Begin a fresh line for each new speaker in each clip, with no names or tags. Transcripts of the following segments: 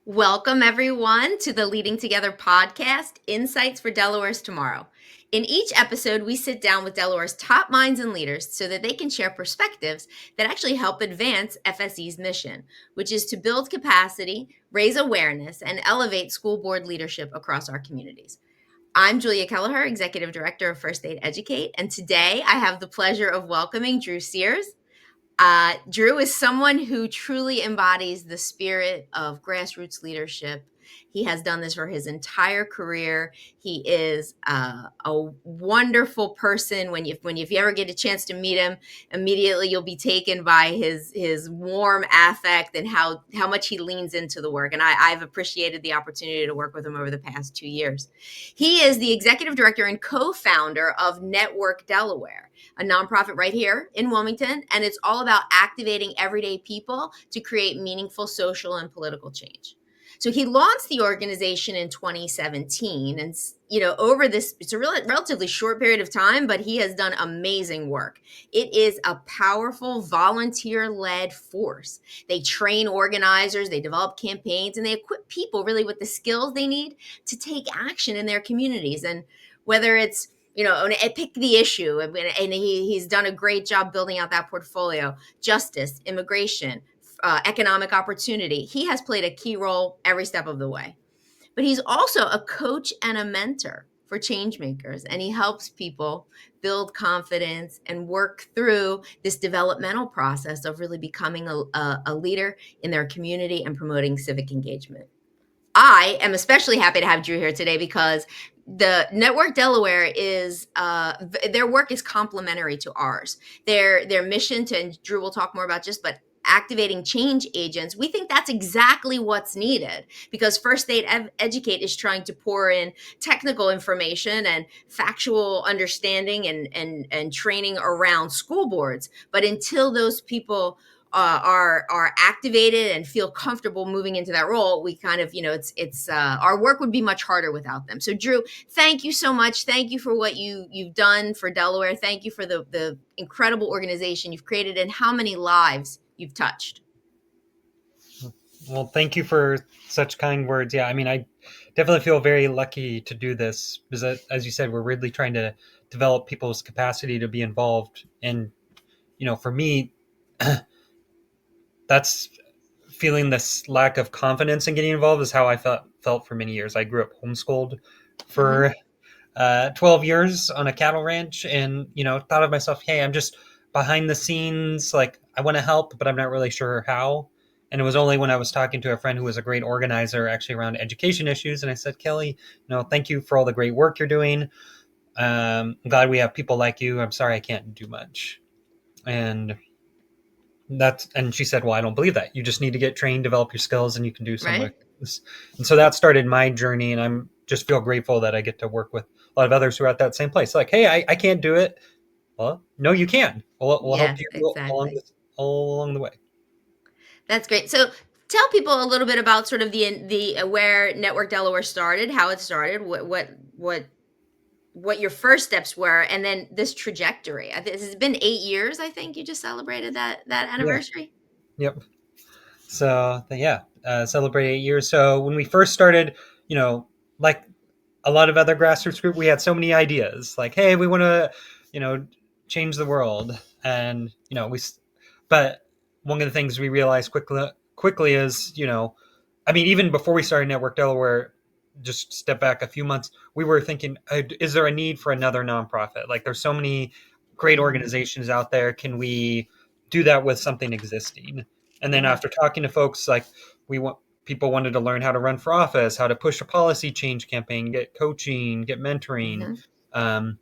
Welcome, everyone, to the Leading Together podcast, Insights for Delaware's Tomorrow. In each episode, we sit down with Delaware's top minds and leaders so that they can share perspectives that actually help advance FSE's mission, which is to build capacity, raise awareness, and elevate school board leadership across our communities. I'm Julia Kelleher, Executive Director of First Aid Educate, and today I have the pleasure of welcoming Drew Sears. Drew is someone who truly embodies the spirit of grassroots leadership. He has done this for his entire career. He is a wonderful person. If you ever get a chance to meet him, immediately you'll be taken by his warm affect and how much he leans into the work. And I've appreciated the opportunity to work with him over the past 2 years. He is the executive director and co-founder of Network Delaware, a nonprofit right here in Wilmington, and it's all about activating everyday people to create meaningful social and political change. So he launched the organization in 2017, and over this, it's a relatively short period of time, but he has done amazing work. It is a powerful volunteer-led force. They train organizers, they develop campaigns, and they equip people really with the skills they need to take action in their communities. And whether it's and pick the issue, and he's done a great job building out that portfolio: justice, immigration, economic opportunity. He has played a key role every step of the way. But he's also a coach and a mentor for changemakers, and he helps people build confidence and work through this developmental process of really becoming a leader in their community and promoting civic engagement. I am especially happy to have Drew here today because the Network Delaware is their work is complementary to ours. Their mission to, and Drew will talk more about but activating change agents, we think that's exactly what's needed, because First Aid Educate is trying to pour in technical information and factual understanding and training around school boards. But until those people are activated and feel comfortable moving into that role, we kind of, it's our work would be much harder without them. So Drew, thank you so much. Thank you for what you've done for Delaware. Thank you for the incredible organization you've created and how many lives you've touched.
Well, thank you for such kind words. Yeah, I mean, I definitely feel very lucky to do this because, as you said, we're really trying to develop people's capacity to be involved. And, for me, that's feeling this lack of confidence in getting involved is how I felt for many years. I grew up homeschooled for 12 years on a cattle ranch, and, thought of myself, hey, I'm just behind the scenes. Like, I want to help, but I'm not really sure how. And it was only when I was talking to a friend who was a great organizer actually around education issues. And I said, Kelly, thank you for all the great work you're doing. I'm glad we have people like you. I'm sorry I can't do much. And she said, well, I don't believe that. You just need to get trained, develop your skills, and you can do something like this. And so that started my journey. And I'm just feel grateful that I get to work with a lot of others who are at that same place. Like, hey, I can't do it. Well, no, you can. We'll help you
Exactly.
all along the way.
That's great. So tell people a little bit about sort of the where Network Delaware started, how it started, what your first steps were, and then this trajectory. This has been 8 years. I think you just celebrated that anniversary.
Yeah. Yep. So celebrate 8 years. So when we first started, like a lot of other grassroots group, we had so many ideas. Like, hey, we want to, change the world, and but one of the things we realized quickly is, even before we started Network Delaware, just step back a few months, we were thinking, is there a need for another nonprofit? Like, there's so many great organizations out there. Can we do that with something existing? And then after talking to folks, like, people wanted to learn how to run for office, how to push a policy change campaign, get coaching, get mentoring. And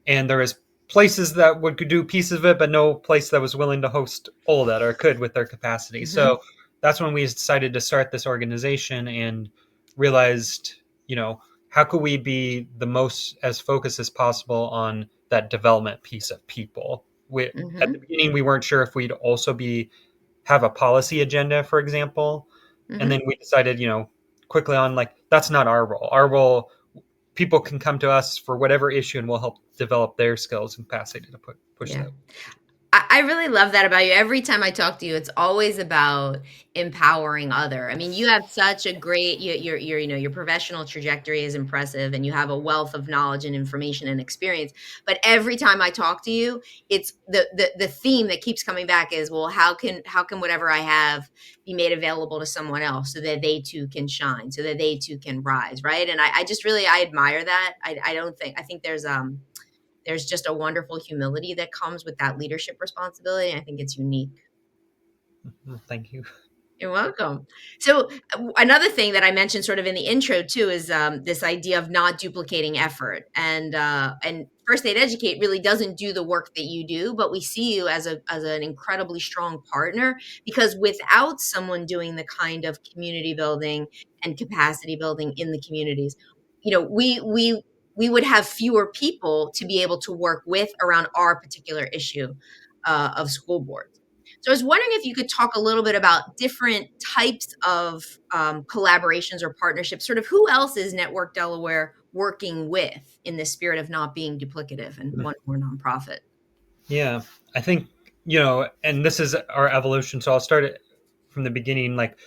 there is places that could do pieces of it, but no place that was willing to host all of that or could with their capacity. So that's when we decided to start this organization and realized, how could we be the most as focused as possible on that development piece of people? At the beginning, we weren't sure if we'd also have a policy agenda, for example. And then we decided, quickly on, like, that's not our role. Our role, people can come to us for whatever issue and we'll help develop their skills and capacity to push that.
I really love that about you. Every time I talk to you, it's always about empowering other. I mean, you have such a great your your professional trajectory is impressive, and you have a wealth of knowledge and information and experience. But every time I talk to you, it's the theme that keeps coming back is, well, how can whatever I have be made available to someone else so that they too can shine, so that they too can rise, right? And I just really I admire that. I don't think I think there's just a wonderful humility that comes with that leadership responsibility. I think it's unique.
Well, thank you.
You're welcome. So another thing that I mentioned sort of in the intro too is this idea of not duplicating effort, and First Aid Educate really doesn't do the work that you do, but we see you as a as an incredibly strong partner because without someone doing the kind of community building and capacity building in the communities, we would have fewer people to be able to work with around our particular issue of school boards. So I was wondering if you could talk a little bit about different types of collaborations or partnerships. Sort of who else is Network Delaware working with in the spirit of not being duplicative and one more nonprofit?
Yeah, I think, and this is our evolution. So I'll start it from the beginning. Like,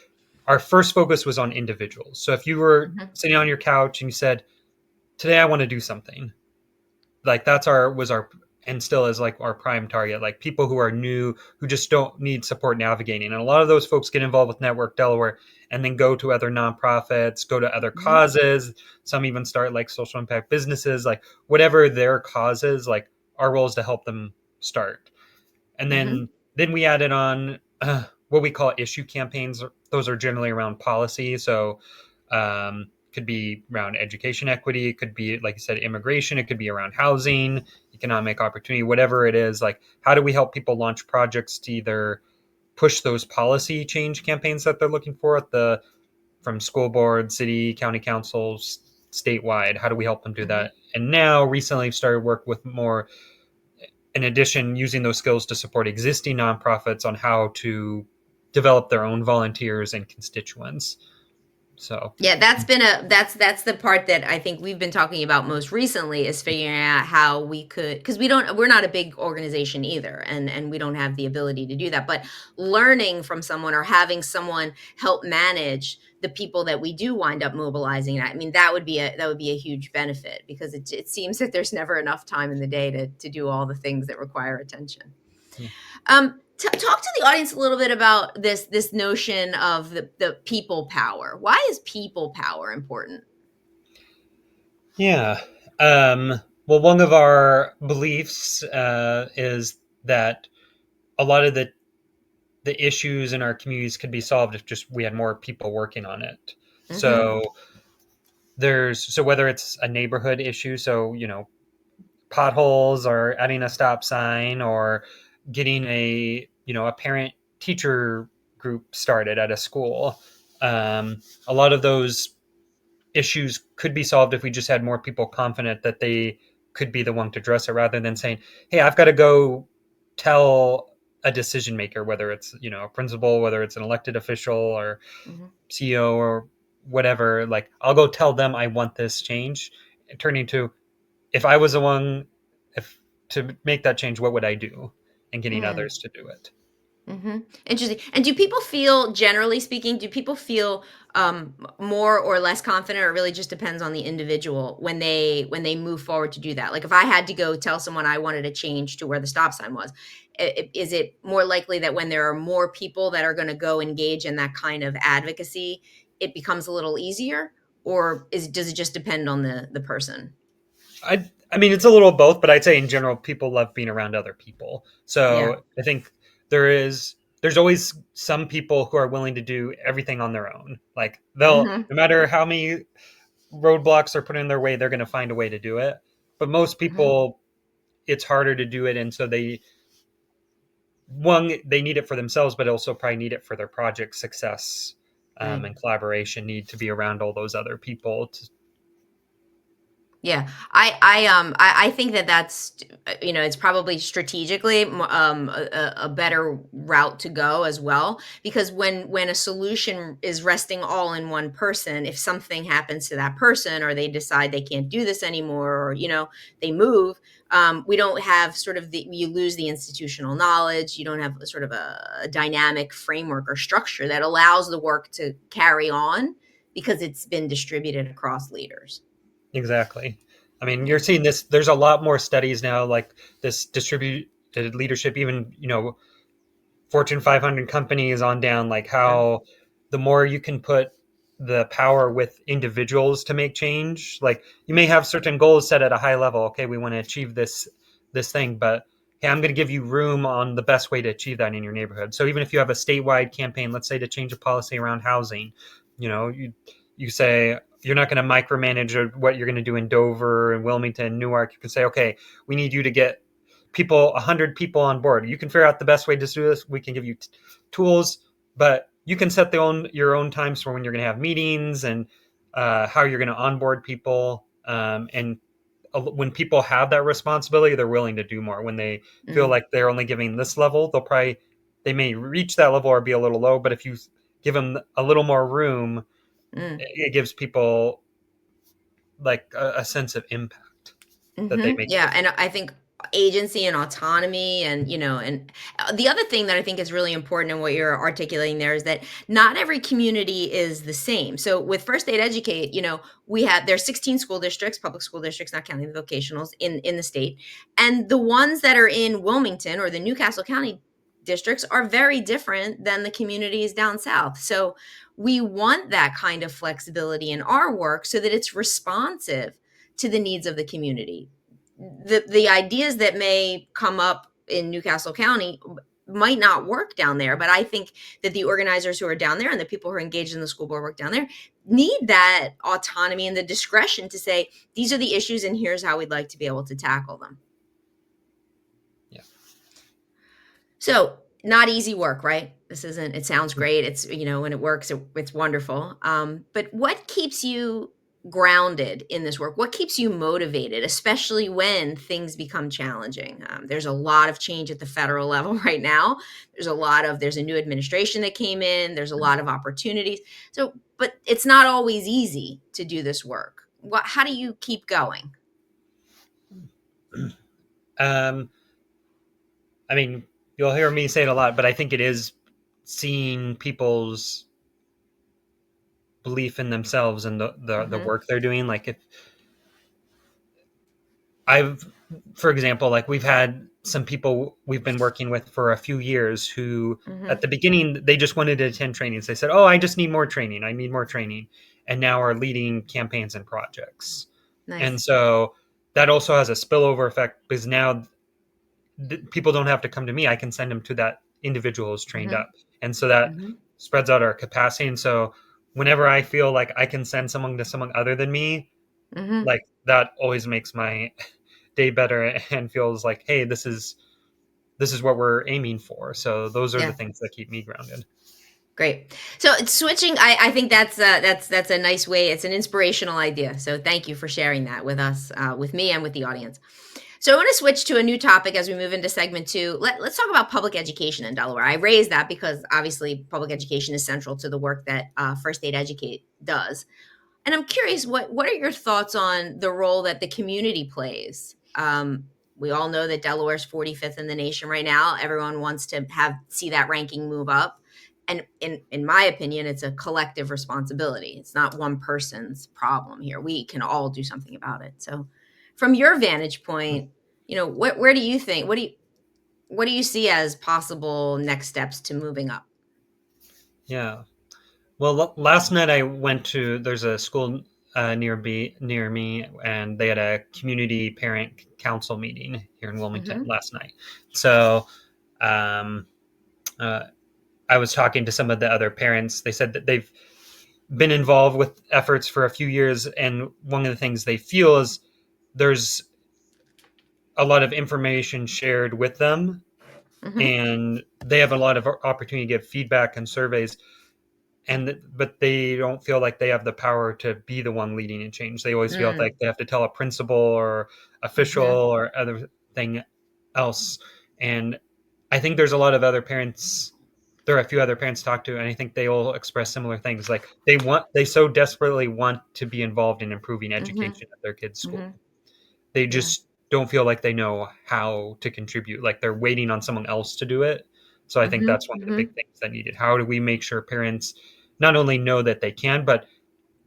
our first focus was on individuals. So if you were
Mhm,
sitting on your couch and you said, "Today I want to do something," like that's our was our and still is like our prime target, like people who are new, who just don't need support navigating. And a lot of those folks get involved with Network Delaware and then go to other nonprofits, go to other
mhm,
causes. Some even start like social impact businesses, like whatever their cause is. Like, our role is to help them start. And
mhm,
then we added on what we call issue campaigns. Those are generally around policy. So could be around education equity. It could be, like you said, immigration. It could be around housing, economic opportunity, whatever it is. Like, how do we help people launch projects to either push those policy change campaigns that they're looking for at the from school board, city, county councils, statewide? How do we help them do
mhm.
that? And now recently I've started work with more, in addition, using those skills to support existing nonprofits on how to develop their own volunteers and constituents. So,
Yeah, that's been a that's the part that I think we've been talking about most recently is figuring out how we could because we're not a big organization either and we don't have the ability to do that. But learning from someone or having someone help manage the people that we do wind up mobilizing, I mean that would be a huge benefit because it seems that there's never enough time in the day to do all the things that require attention.
yeah.
Talk to the audience a little bit about this notion of the people power. Why is people power important?
Yeah. Well, one of our beliefs is that a lot of the issues in our communities could be solved if just we had more people working on it.
Mhm,
So so whether it's a neighborhood issue, so potholes or adding a stop sign or getting a parent teacher group started at a school. A lot of those issues could be solved if we just had more people confident that they could be the one to address it, rather than saying, "Hey, I've got to go tell a decision maker, whether it's a principal, whether it's an elected official or
mhm,
CEO or whatever. Like, I'll go tell them I want this change." Turning to, if I was the one, if to make that change, what would I do? And getting
mm,
others to do it.
mhm. Interesting. And do people feel, generally speaking, do people feel more or less confident, or it really just depends on the individual when they move forward to do that? Like if I had to go tell someone I wanted a change to where the stop sign was, is it more likely that when there are more people that are going to go engage in that kind of advocacy, it becomes a little easier, or does it just depend on the person?
I mean, it's a little of both, but I'd say in general, people love being around other people.
Yeah.
So I think there's always some people who are willing to do everything on their own. Like, they'll,
Hmm.
no matter how many roadblocks are put in their way, they're going to find a way to do it. But most
Hmm.
people, it's harder to do it, and so they need it for themselves, but also probably need it for their project success,
Right.
and collaboration. Need to be around all those other people.
Yeah, I think that it's probably strategically a better route to go as well because when a solution is resting all in one person, if something happens to that person or they decide they can't do this anymore or they move, We don't have sort of you lose the institutional knowledge. You don't have sort of a dynamic framework or structure that allows the work to carry on because it's been distributed across leaders.
Exactly. I mean, you're
Yeah.
seeing this. There's a lot more studies now, like this distributed leadership, even, Fortune 500 companies on down, like
Yeah.
how the more you can put the power with individuals to make change, like you may have certain goals set at a high level. Okay, we want to achieve this thing, but hey, I'm going to give you room on the best way to achieve that in your neighborhood. So even if you have a statewide campaign, let's say to change a policy around housing, you say you're not going to micromanage what you're going to do in Dover and Wilmington and Newark. You can say, okay, we need you to get 100 people on board. You can figure out the best way to do this. We can give you tools, but you can set your own times for when you're going to have meetings and how you're going to onboard people. And when people have that responsibility, they're willing to do more. When they feel
Mm,
like they're only giving this level, they may reach that level or be a little low. But if you give them a little more room,
mm.
it gives people like a sense of impact that they make a
Yeah, and
difference.
I think agency and autonomy, and the other thing that I think is really important in what you're articulating there is that not every community is the same. So with First Aid Educate, there's 16 school districts, public school districts, not counting the vocationals in the state, and the ones that are in Wilmington or the Newcastle County districts are very different than the communities down south. So we want that kind of flexibility in our work so that it's responsive to the needs of the community. The ideas that may come up in Newcastle County might not work down there, but I think that the organizers who are down there and the people who are engaged in the school board work down there need that autonomy and the discretion to say, these are the issues and here's how we'd like to be able to tackle them.
Yeah.
So, not easy work, right? This isn't, it sounds great. It's, when it works, it's wonderful. But what keeps you grounded in this work? What keeps you motivated, especially when things become challenging? There's a lot of change at the federal level right now. There's a new administration that came in, there's a lot of opportunities. So, but it's not always easy to do this work. How do you keep going?
Um, I mean, you'll hear me say it a lot, but I think it is seeing people's belief in themselves and the
Hmm.
work they're doing. Like if I've, for example, like we've had some people we've been working with for a few years who at
Hmm.
the beginning they just wanted to attend trainings. They said, "Oh, I just need more training. I need more training," and now are leading campaigns and projects. And
Nice.
so that also has a spillover effect because now people don't have to come to me. I can send them to that individual who's trained
Hmm.
up. And so that
Hmm.
spreads out our capacity. And so whenever I feel like I can send someone to someone other than me,
Hmm.
like that always makes my day better and feels like, hey, this is what we're aiming for. So those are the
Yeah.
things that keep me grounded.
Great. So switching, I think that's a nice way. It's an inspirational idea. So thank you for sharing that with us, with me, and with the audience. So I want to switch to a new topic as we move into segment two. Let's talk about public education in Delaware. I raised that because obviously public education is central to the work that First Aid Educate does. And I'm curious, what are your thoughts on the role that the community plays? We all know that Delaware's 45th in the nation right now. Everyone wants to see that ranking move up. And in my opinion, it's a collective responsibility. It's not one person's problem here. We can all do something about it. So, from your vantage point, where do you think? What do you see as possible next steps to moving up?
Yeah. Well, last night I went to, there's a school near me, and they had a community parent council meeting here in Wilmington
Hmm.
last night. So um, uh, I was talking to some of the other parents. They said that they've been involved with efforts for a few years, and one of the things they feel is there's a lot of information shared with them,
Hmm.
and they have a lot of opportunity to give feedback and surveys, but they don't feel like they have the power to be the one leading in change. They always feel
Mm.
like they have to tell a principal or official
Hmm.
or other thing else. And I think there's a lot of other parents. There are a few other parents to talk to, and I think they all express similar things. Like they so desperately want to be involved in improving
Hmm.
education at their kids' school.
Hmm.
They
Yeah.
just don't feel like they know how to contribute, like they're waiting on someone else to do it. So I think
Mhm.
that's one of the big
Mhm.
things that needed. How do we make sure parents not only know that they can, but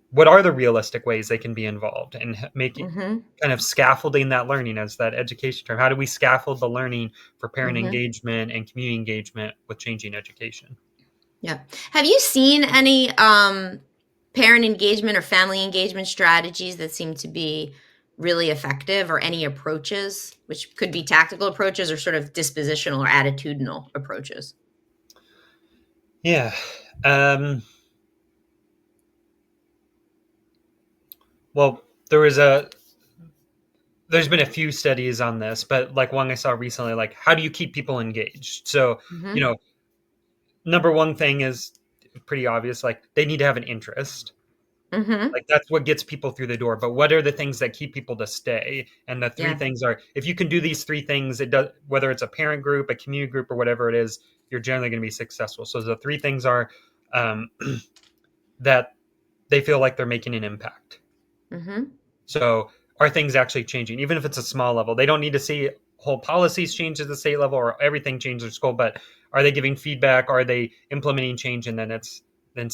what are the realistic ways they can be involved and make it
Mhm.
kind of scaffolding that learning as that education term? How do we scaffold the learning for parent
Mhm.
engagement and community engagement with changing education?
Yeah. Have you seen any parent engagement or family engagement strategies that seem to be really effective, or any approaches, which could be tactical approaches or sort of dispositional or attitudinal approaches?
Yeah. Um, well, there was a there's been a few studies on this, but like one I saw recently, like how do you keep people engaged? So, you
Mhm.
know, number one thing is pretty obvious, like they need to have an interest.
Mhm.
Like that's what gets people through the door. But what are the things that keep people to stay? And the three
Yeah.
things are, if you can do these three things, it does, whether it's a parent group, a community group, or whatever it is, you're generally going to be successful. So the three things are um, that they feel like they're making an impact.
Mhm.
So are things actually changing, even if it's a small level? They don't need to see whole policies change at the state level or everything change in school, but are they giving feedback? Are they implementing change and then it's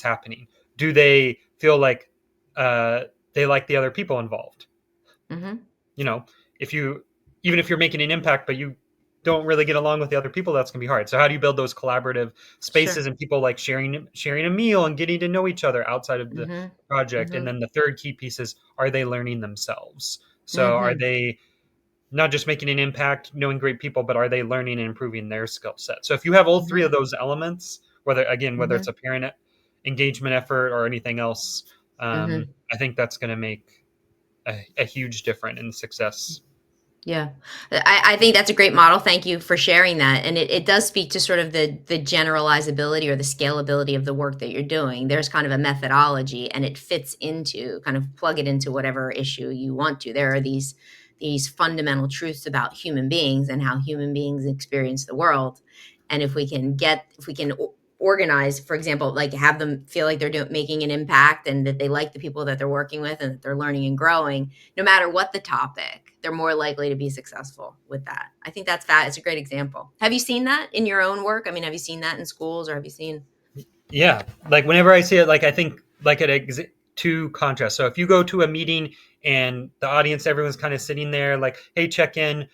happening? Do they feel like uh, they like the other people involved?
Mhm.
You know, if you even if you're making an impact, but you don't really get along with the other people, that's gonna be hard. So how do you build those collaborative
Sure.
spaces and people like sharing a meal and getting to know each other outside of the
Mhm.
project? And
Mhm.
then the third key piece is, are they learning themselves? So are
Mhm.
they not just making an impact, knowing great people, but are they learning and improving their skill set? So if you have all three of
Mhm.
those elements, whether it's
Mhm.
a parent engagement effort or anything else,
Mhm.
I think that's going to make a huge difference in success.
Yeah. I think that's a great model. Thank you for sharing that. And it does speak to sort of the generalizability or the scalability of the work that you're doing. There's kind of a methodology, and it fits into kind of plug it into whatever issue you want to. There are these fundamental truths about human beings and how human beings experience the world. And if we can organize, for example, like have them feel like they're making an impact, and that they like the people that they're working with, and that they're learning and growing, no matter what the topic, they're more likely to be successful with that. I think it's a great example. Have you seen that in your own work? I mean, have you seen that in schools, or have you seen?
Yeah, like whenever I see it, like I think like two contrasts. So if you go to a meeting and the audience, everyone's kind of sitting there, like, hey, check in.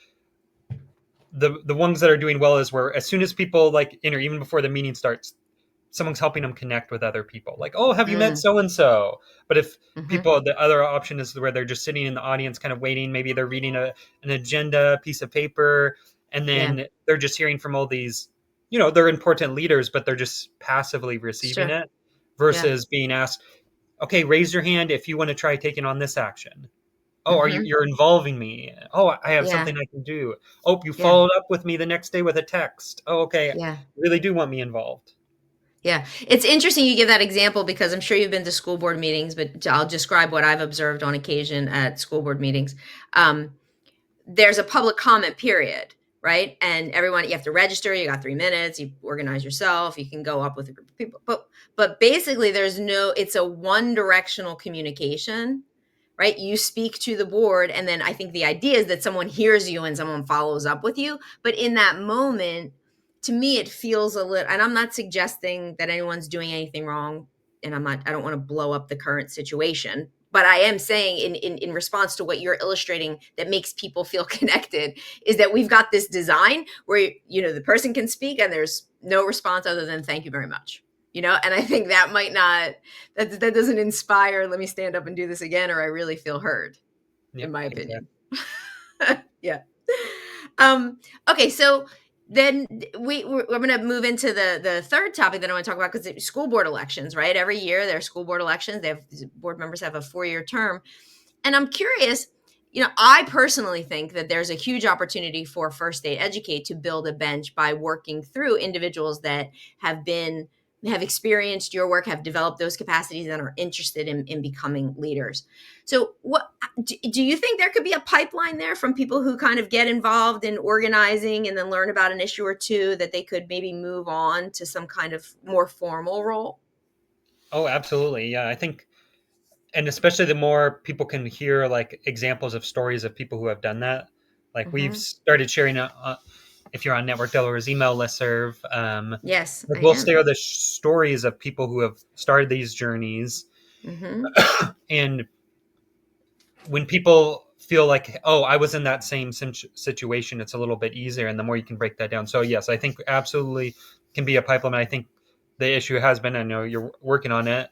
The ones that are doing well is where as soon as people like enter, even before the meeting starts, someone's helping them connect with other people. Like, oh, have you met
Mm,
so and so? But if
mhm.
people, the other option is where they're just sitting in the audience, kind of waiting. Maybe they're reading an agenda, piece of paper, and
Yeah,
then they're just hearing from all these. They're important leaders, but they're just passively receiving
sure.
it
Yeah.
versus being asked, okay, raise your hand if you want to try taking on this action. Oh,
Mhm.
you're involving me. Oh, I have
Yeah.
something I can do. Oh, you
Yeah.
followed up with me the next day with a text. Oh, okay.
Yeah.
You really do want me involved.
Yeah. It's interesting you give that example, because I'm sure you've been to school board meetings, but I'll describe what I've observed on occasion at school board meetings. Um, there's a public comment period, right? And everyone, you have to register. You got 3 minutes. You organize yourself. You can go up with a group of people, but basically, there's no. It's a one directional communication, right? You speak to the board, and then I think the idea is that someone hears you and someone follows up with you. But in that moment, to me, it feels a little. And I'm not suggesting that anyone's doing anything wrong, and I'm not. I don't want to blow up the current situation, but I am saying in response to what you're illustrating that makes people feel connected, is that we've got this design where the person can speak and there's no response other than thank you very much. And I think that might not that doesn't inspire, let me stand up and do this again, or I really feel heard, in
Yep,
my opinion.
exactly.
Yeah. Um, okay, so then we're going to move into the third topic that I want to talk about, because school board elections, right? Every year there are school board elections. Board members have a 4-year term, and I'm curious. I personally think that there's a huge opportunity for First Aid Educate to build a bench by working through individuals that have experienced your work, have developed those capacities, and are interested in becoming leaders. So, what do you think there could be a pipeline there from people who kind of get involved in organizing and then learn about an issue or two, that they could maybe move on to some kind of more formal role?
Oh, absolutely. Yeah, I think, and especially the more people can hear like examples of stories of people who have done that, Like we've
Mhm.
started sharing if you're on Network Delaware's email listserv,
Yes, I
like we'll
am.
share the stories of people who have started these journeys.
Mhm.
And when people feel like, oh, I was in that same situation, it's a little bit easier. And the more you can break that down. So yes, I think absolutely can be a pipeline. I think the issue has been, I know you're working on it,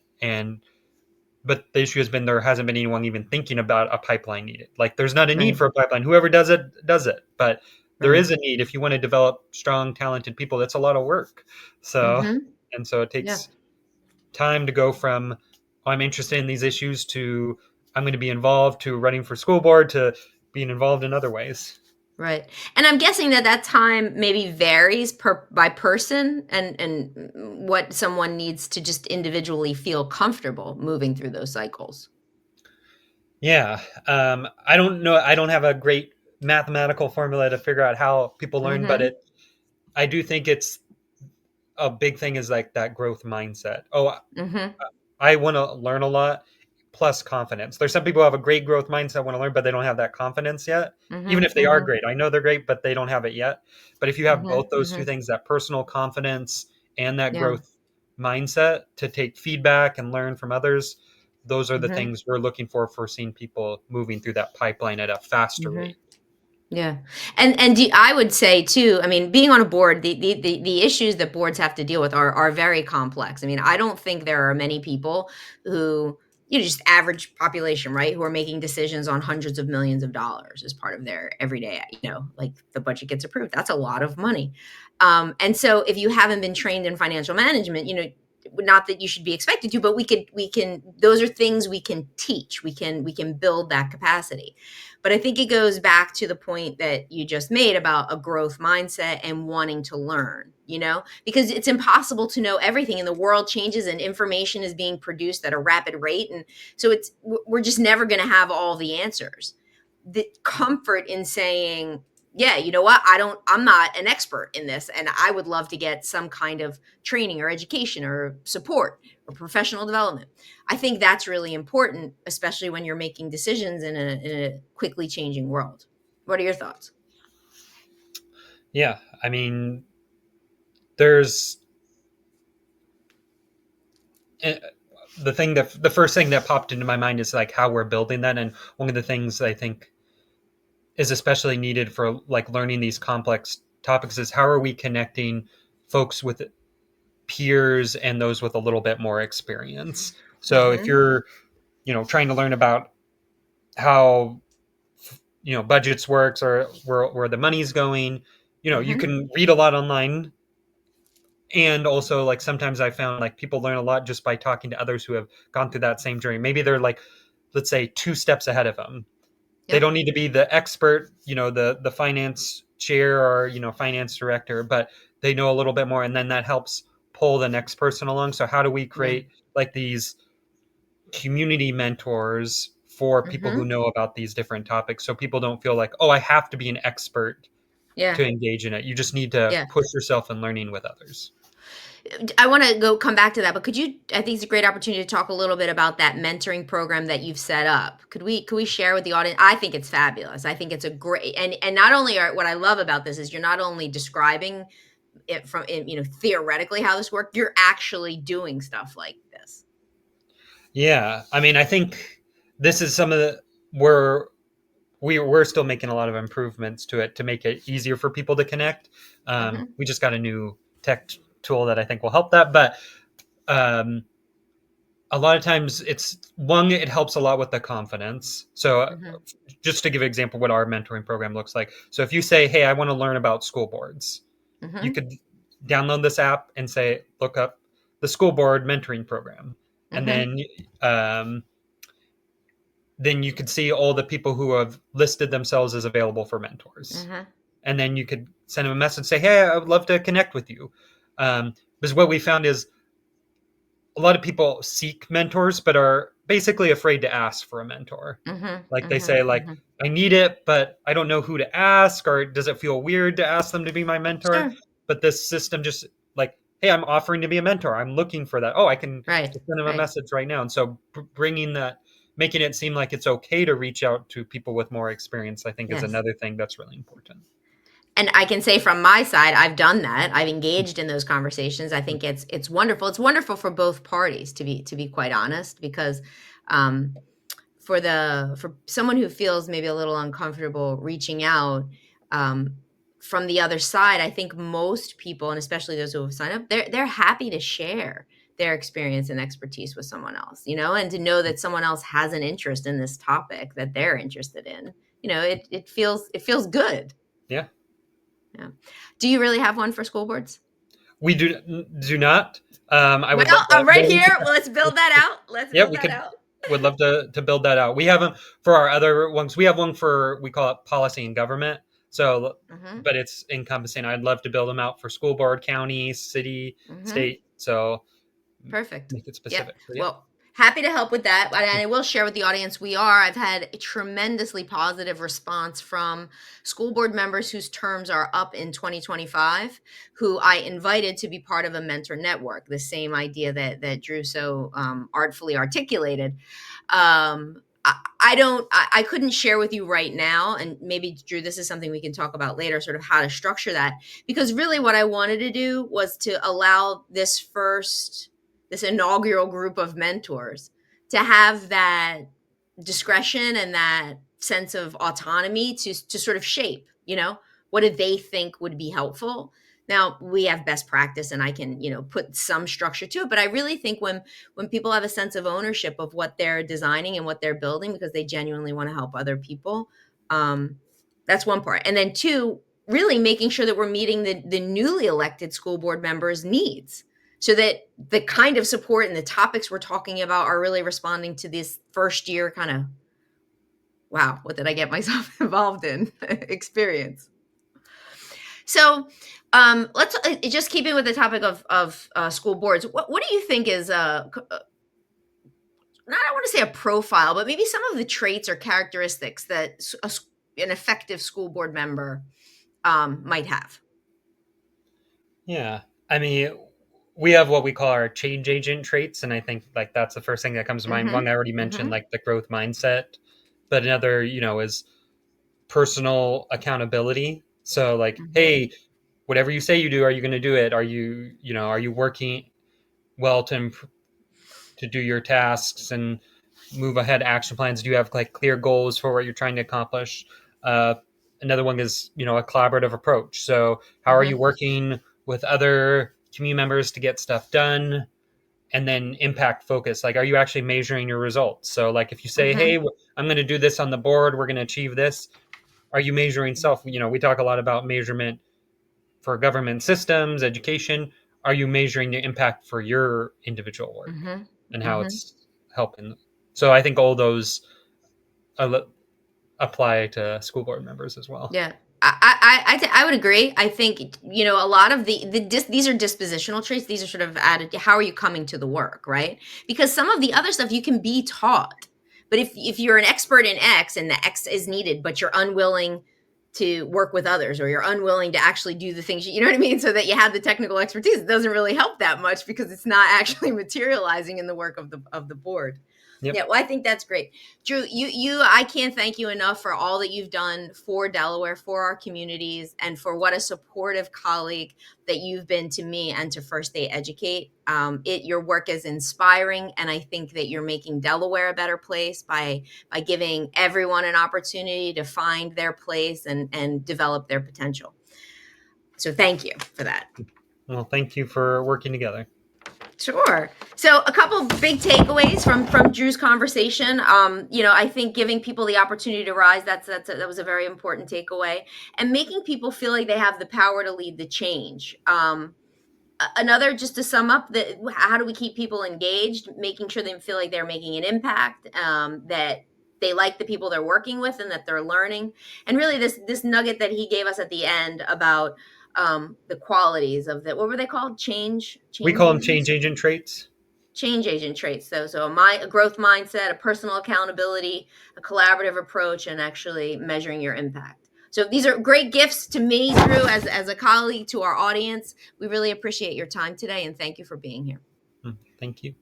but the issue has been there hasn't been anyone even thinking about a pipeline needed. Like there's not a need
Right.
for a pipeline. Whoever does it does it. But there
Right.
is a need if you want to develop strong, talented people. That's a lot of work. So
Mhm.
and so it
Yeah.
takes time to go from I'm interested in these issues to I'm going to be involved to running for school board to being involved in other ways.
Right. And I'm guessing that that time maybe varies by person and what someone needs to just individually feel comfortable moving through those cycles.
Yeah, I don't know. I don't have a great mathematical formula to figure out how people learn, but
Mhm.
I do think it's a big thing is like that growth mindset. Oh,
Mhm.
I want to learn a lot plus confidence. There's some people who have a great growth mindset, want to learn, but they don't have that confidence yet. Even
Mhm.
if they are
Mhm.
great, I know they're great, but they don't have it yet. But if you have both
Mhm.
those two
Mhm.
things, that personal confidence and that
Yeah.
growth mindset to take feedback and learn from others, those are the
Mhm.
things we're looking for seeing people moving through that pipeline at a faster
Mhm.
rate.
Yeah, and I would say too. I mean, being on a board, the issues that boards have to deal with are very complex. I mean, I don't think there are many people who just average population, right, who are making decisions on hundreds of millions of dollars as part of their everyday. Like the budget gets approved. That's a lot of money, and so if you haven't been trained in financial management, not that you should be expected to, but we can. Those are things we can teach. We can build that capacity. But I think it goes back to the point that you just made about a growth mindset and wanting to learn, because it's impossible to know everything and the world changes and information is being produced at a rapid rate. And so we're just never going to have all the answers. The comfort in saying, yeah, you know what? I'm not an expert in this. And I would love to get some kind of training or education or support or professional development. I think that's really important, especially when you're making decisions in a quickly changing world. What are your thoughts?
Yeah, I mean, there's eh, the first thing that popped into my mind is like how we're building that, and one of the things I think is especially needed for like learning these complex topics is how are we connecting folks with peers and those with a little bit more experience. So if
Mhm.
you're trying to learn about how budgets works or where the money's going, you
Mhm.
can read a lot online. And also like sometimes I found like people learn a lot just by talking to others who have gone through that same journey. Maybe they're like, let's say, two steps ahead of them. They
Yep.
don't need to be the expert, the finance chair or finance director, but they know a little bit more, and then that helps pull the next person along. So how do we
Yeah.
create like these community mentors for people who
Mhm.
know about these different topics, so people don't feel like, oh, I have to be an expert
Yeah.
to engage in it. You just need to
Yeah.
push yourself in learning with others.
I want to go come back to that, but I think it's a great opportunity to talk a little bit about that mentoring program that you've set up. Could we share with the audience? I think it's fabulous. I think it's a great, and not only are what I love about this is you're not only describing it from theoretically how this worked, you're actually doing stuff like this.
Yeah, I mean, I think this is some of the where we're still making a lot of improvements to it to make it easier for people to connect.
Mhm.
We just got a new tech tool that I think will help that, but um, a lot of times it helps a lot with the confidence. So
Mhm.
just to give an example what our mentoring program looks like, so if you say, hey, I want to learn about school boards, you
Mhm.
could download this app and say, look up the school board mentoring program, and
Mhm.
um, then you could see all the people who have listed themselves as available for mentors.
Mhm.
And then you could send them a message, say, hey, I would love to connect with you. Because what we found is a lot of people seek mentors, but are basically afraid to ask for a mentor.
Mhm.
Like they
Mhm.
say, like,
Mhm.
I need it, but I don't know who to ask, or does it feel weird to ask them to be my mentor?
Sure.
But this system just like, hey, I'm offering to be a mentor. I'm looking for that. Oh, I can
Right.
just send them a
Right.
message right now. And so bringing that making it seem like it's okay to reach out to people with more experience, I think, is
Yes.
another thing that's really important.
And I can say from my side, I've done that. I've engaged in those conversations. I think it's wonderful. It's wonderful for both parties, to be quite honest, because um, for someone who feels maybe a little uncomfortable reaching out, um, from the other side, I think most people, and especially those who have signed up, they're happy to share their experience and expertise with someone else, and to know that someone else has an interest in this topic that they're interested in. It feels good.
Yeah.
Yeah. Do you really have one for school boards?
We do not. I would love
Well, I'm
that.
right here. Let's build that out. Let's
Yeah,
build
we
that
could
out.
would love to build that out. We have them for our other ones. We have one for, we call it policy and government. So,
Hmm.
but it's encompassing. I'd love to build them out for school board, county, city,
Hmm.
state. So
Perfect.
make it
Yep.
specific. But yeah.
Well, happy to help with that. And I will share with the audience I've had a tremendously positive response from school board members whose terms are up in 2025, who I invited to be part of a mentor network, the same idea that Drew so artfully articulated. I couldn't share with you right now, and maybe Drew, this is something we can talk about later, sort of how to structure that, because really what I wanted to do was to allow this inaugural group of mentors to have that discretion and that sense of autonomy to sort of shape, what do they think would be helpful. Now we have best practice and I can, put some structure to it, but I really think when people have a sense of ownership of what they're designing and what they're building because they genuinely want to help other people, um, that's one part. And then two, really making sure that we're meeting the newly elected school board members' needs so that the kind of support and the topics we're talking about are really responding to this first year kind of, wow, what did I get myself involved in experience. So let's just keeping with the topic of school boards. What do you think is not, I want to say a profile, but maybe some of the traits or characteristics that an effective school board member might have?
Yeah. I mean, we have what we call our change agent traits, and I think like that's the first thing that comes to mind. One
Mm-hmm.
I already mentioned,
Mm-hmm.
like the growth mindset, but another, is personal accountability. So like,
Mm-hmm.
hey, whatever you say you do, are you going to do it? Are you working well to do your tasks and move ahead action plans? Do you have like clear goals for what you're trying to accomplish? Uh, Another one is, a collaborative approach. So how are you
Mm-hmm.
working with other community members to get stuff done? And then impact focus. Like, are you actually measuring your results? So like if you say, hey,
Mm-hmm.
I'm going to do this on the board, we're going to achieve this. Are you measuring self? We talk a lot about measurement for government systems, education. Are you measuring the impact for your individual work
Mm-hmm.
and how
Mm-hmm.
it's helping? So I think all those apply to school board members as well.
Yeah. I would agree. I think, a lot of these are dispositional traits. These are sort of added. How are you coming to the work, right? Because some of the other stuff you can be taught. But if you're an expert in X and the X is needed, but you're unwilling to work with others or you're unwilling to actually do the things, you know what I mean? So that you have the technical expertise, it doesn't really help that much because it's not actually materializing in the work of the board.
Yep.
Yeah, well, I think that's great. Drew, I can't thank you enough for all that you've done for Delaware, for our communities, and for what a supportive colleague that you've been to me and to First Day Educate. Your work is inspiring, and I think that you're making Delaware a better place by giving everyone an opportunity to find their place and develop their potential. So thank you for that.
Well, thank you for working together.
Sure. So a couple big takeaways from Drew's conversation. I think giving people the opportunity to rise, that was a very important takeaway, and making people feel like they have the power to lead the change. Another, just to sum up, how do we keep people engaged? Making sure they feel like they're making an impact, that they like the people they're working with, and that they're learning. And really, this nugget that he gave us at the end about the qualities of what were they called?
We
Change
call them change
agents,
agent traits.
change agent traits. So a growth mindset, a personal accountability, a collaborative approach, and actually measuring your impact. So these are great gifts to me, Drew, as a colleague, to our audience. We really appreciate your time today, and thank you for being here.
Thank you.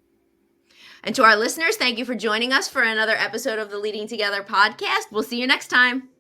And to our listeners, thank you for joining us for another episode of the Leading Together podcast. We'll see you next time.